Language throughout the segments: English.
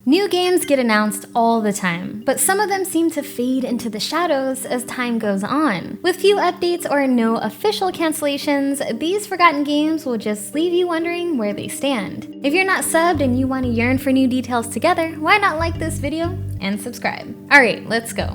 New games get announced all the time, but some of them seem to fade into the shadows as time goes on. With few updates or no official cancellations, these forgotten games will just leave you wondering where they stand. If you're not subbed and you want to yearn for new details together, why not like this video and subscribe? Alright, let's go.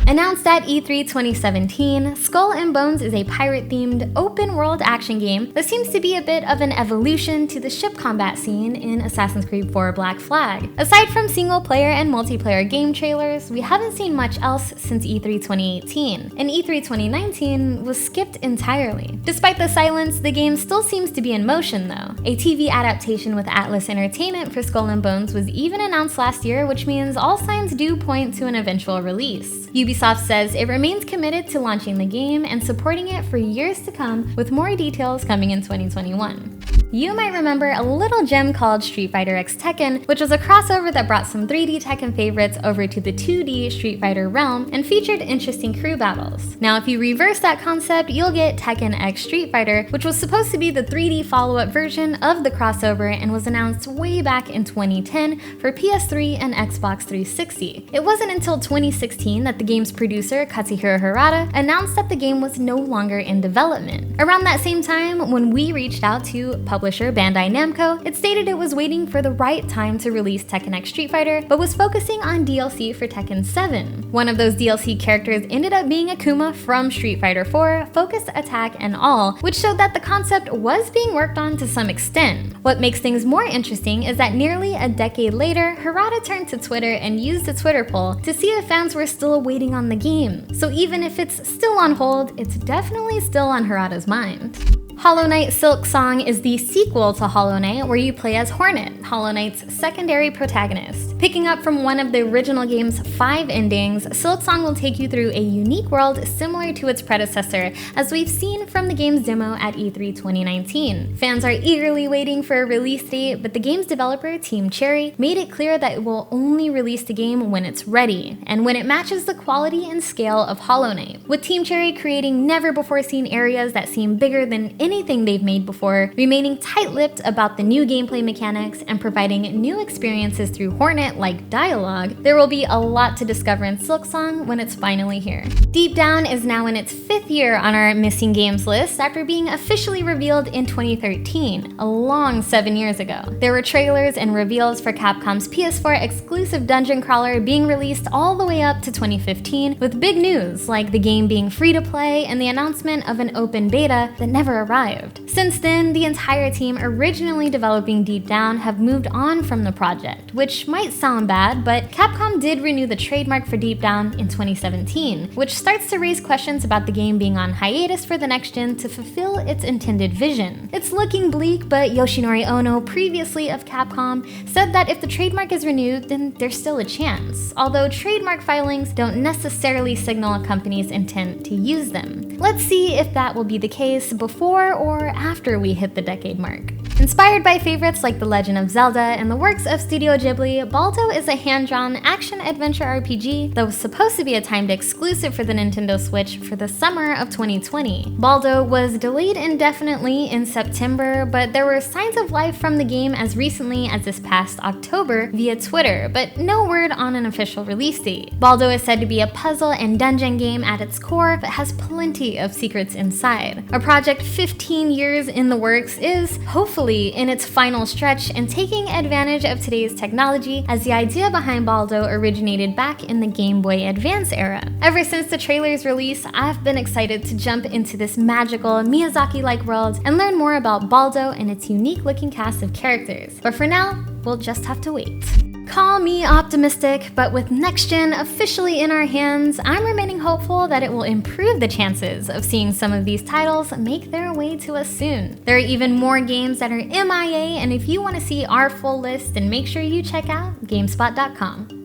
Announced at E3 2017, Skull and Bones is a pirate-themed, open-world action game that seems to be a bit of an evolution to the ship combat scene in Assassin's Creed 4 Black Flag. Aside from single-player and multiplayer game trailers, we haven't seen much else since E3 2018, and E3 2019 was skipped entirely. Despite the silence, the game still seems to be in motion though. A TV adaptation with Atlas Entertainment for Skull and Bones was even announced last year, which means all signs do point to an eventual release. Ubisoft says it remains committed to launching the game and supporting it for years to come, with more details coming in 2021. You might remember a little gem called Street Fighter X Tekken, which was a crossover that brought some 3D Tekken favorites over to the 2D Street Fighter realm and featured interesting crew battles. Now, if you reverse that concept, you'll get Tekken X Street Fighter, which was supposed to be the 3D follow-up version of the crossover and was announced way back in 2010 for PS3 and Xbox 360. It wasn't until 2016 that the game's producer, Katsuhiro Harada, announced that the game was no longer in development. Around that same time, when we reached out to publisher Bandai Namco, it stated it was waiting for the right time to release Tekken X Street Fighter, but was focusing on DLC for Tekken 7. One of those DLC characters ended up being Akuma from Street Fighter 4, Focused Attack and all, which showed that the concept was being worked on to some extent. What makes things more interesting is that nearly a decade later, Harada turned to Twitter and used a Twitter poll to see if fans were still waiting on the game. So even if it's still on hold, it's definitely still on Harada's mind. Hollow Knight Silksong is the sequel to Hollow Knight, where you play as Hornet, Hollow Knight's secondary protagonist. Picking up from one of the original game's 5 endings, Silksong will take you through a unique world similar to its predecessor, as we've seen from the game's demo at E3 2019. Fans are eagerly waiting for a release date, but the game's developer, Team Cherry, made it clear that it will only release the game when it's ready, and when it matches the quality and scale of Hollow Knight. With Team Cherry creating never-before-seen areas that seem bigger than anything they've made before, remaining tight-lipped about the new gameplay mechanics, and providing new experiences through Hornet-like dialogue, there will be a lot to discover in Silksong when it's finally here. Deep Down is now in its 5th year on our missing games list after being officially revealed in 2013, a long 7 years ago. There were trailers and reveals for Capcom's PS4 exclusive dungeon crawler being released all the way up to 2015, with big news like the game being free to play and the announcement of an open beta that never arrived. Since then, the entire team originally developing Deep Down have moved on from the project, which might sound bad, but Capcom did renew the trademark for Deep Down in 2017, which starts to raise questions about the game being on hiatus for the next gen to fulfill its intended vision. It's looking bleak, but Yoshinori Ono, previously of Capcom, said that if the trademark is renewed, then there's still a chance, although trademark filings don't necessarily signal a company's intent to use them. Let's see if that will be the case before or after we hit the decade mark. Inspired by favorites like The Legend of Zelda and the works of Studio Ghibli, Baldo is a hand-drawn action-adventure RPG that was supposed to be a timed exclusive for the Nintendo Switch for the summer of 2020. Baldo was delayed indefinitely in September, but there were signs of life from the game as recently as this past October via Twitter, but no word on an official release date. Baldo is said to be a puzzle and dungeon game at its core, but has plenty of secrets inside. A project 15 years in the works is, hopefully, in its final stretch and taking advantage of today's technology, as the idea behind Baldo originated back in the Game Boy Advance era. Ever since the trailer's release, I've been excited to jump into this magical Miyazaki-like world and learn more about Baldo and its unique-looking cast of characters. But for now, we'll just have to wait. Call me optimistic, but with next gen officially in our hands, I'm remaining hopeful that it will improve the chances of seeing some of these titles make their way to us soon. There are even more games that are MIA, and if you want to see our full list, then make sure you check out GameSpot.com.